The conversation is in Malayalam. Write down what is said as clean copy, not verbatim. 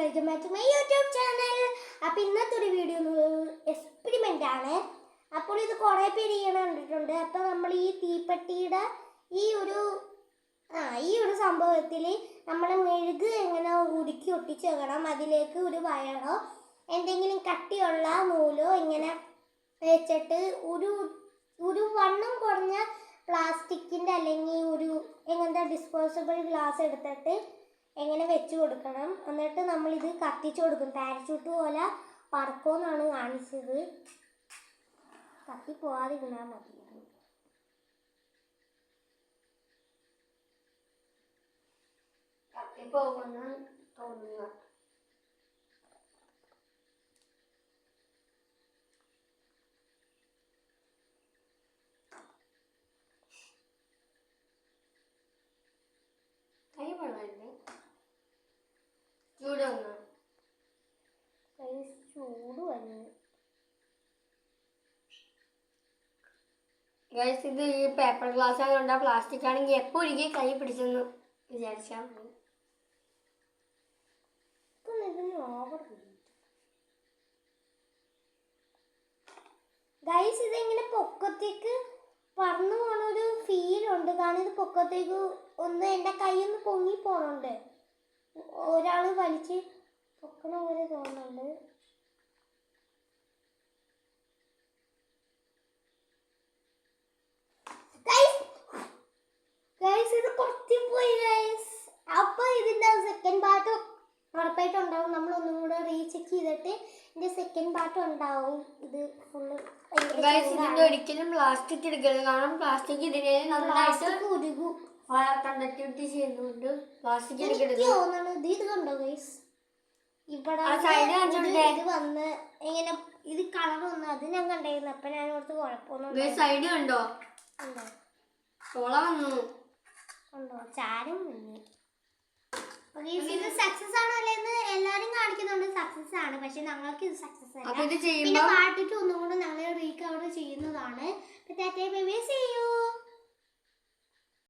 Welcome back to my YouTube channel. അപ്പോൾ ഇന്നത്തെ ഒരു വീഡിയോ എക്സ്പെരിമെൻ്റ് ആണ്. അപ്പോൾ ഇത് കുറേ പേര് ചെയ്യണം കണ്ടിട്ടുണ്ട്. അപ്പോൾ നമ്മൾ ഈ തീപ്പെട്ടിയുടെ ഈ ഒരു സംഭവത്തിൽ നമ്മൾ മെഴുക് എങ്ങനെ ഉരുക്കി ഒട്ടിച്ച് വെക്കണം. അതിലേക്ക് ഒരു വയറോ എന്തെങ്കിലും കട്ടിയുള്ള നൂലോ ഇങ്ങനെ വെച്ചിട്ട് ഒരു വണ്ണം കുറഞ്ഞ പ്ലാസ്റ്റിക്കിൻ്റെ അല്ലെങ്കിൽ എങ്ങനത്തെ ഡിസ്പോസിബിൾ ഗ്ലാസ് എടുത്തിട്ട് എങ്ങനെ വെച്ച് കൊടുക്കണം. എന്നിട്ട് നമ്മളിത് കത്തിച്ച് കൊടുക്കും. പാരച്യൂട്ട് പോലെ പറക്കുമെന്നാണ് കാണിച്ചത്. കത്തി പോവാതിരുന്നാൽ മതി. കത്തി പോകുമെന്ന് തോന്നുക. കൈ വെള്ളമല്ലേ ചൂട് വന്നു. ചൂട് വന്നു. ഇത് ഈ പേപ്പർ ഗ്ലാസ് ആയതുകൊണ്ട് പ്ലാസ്റ്റിക് ആണെങ്കിൽ എപ്പോൾ ഒരിക്കൽ കൈ പിടിച്ചെന്ന് വിചാരിച്ചാൽ മതി. ഗൈസ് ഇതിങ്ങനെ പൊക്കത്തേക്ക് പറന്നു പോണ ഒരു ഫീലുണ്ട്. കാരണം ഇത് പൊക്കത്തേക്ക് എൻ്റെ കൈയൊന്ന് പൊങ്ങി പോണുണ്ട്. ഒരാൾ വലിച്ച് പൊക്കണ പോലെ തോന്നുന്നുണ്ട്. ഗൈസ് ഇത് പൊട്ടിപ്പോയി ഗൈസ്. അപ്പൊ ഇതിന്റെ സെക്കൻഡ് പാർട്ട് ഉറപ്പായിട്ടും ഉണ്ടാവും. നമ്മളൊന്നും കൂടെ റീചെക്ക് ചെയ്തിട്ട് ഇതിന്റെ സെക്കൻഡ് പാർട്ട് ഉണ്ടാവും. ഇത് ഫുള്ള് ഒരിക്കലും പ്ലാസ്റ്റിക് എടുക്കരുത്. കാരണം പ്ലാസ്റ്റിക് ഇതിനെ നന്നായിട്ട് ഉരുകും. കണ്ടക്ടിവിറ്റി ചെയ്യുന്നുണ്ട്. പ്ലാസ്റ്റിക് തോന്നുന്നത് ഇത് കണ്ടോ ഗൈസ്. ഇവിടെ ഇത് വന്ന് ഇങ്ങനെ ഇത് കളർ വന്നു. അത് ഞാൻ കണ്ടായിരുന്നു. അപ്പൊ ഞാൻ ഓർത്ത് കുഴപ്പമൊന്നും സൈഡ് കണ്ടോ ഉണ്ടോ ചാരും വന്നു. ഇത് സക്സസ് ആണോ അല്ലേന്ന് എല്ലാരും കാണിക്കുന്നുണ്ട്. സക്സസ് ആണ്. പക്ഷെ ഞങ്ങൾക്ക് ഇത് സക്സസ് അല്ല. പിന്നെ പാട്ടിട്ട് ഒന്നും കൂടെ ഞങ്ങൾ റീകവർ ചെയ്യുന്നതാണ്.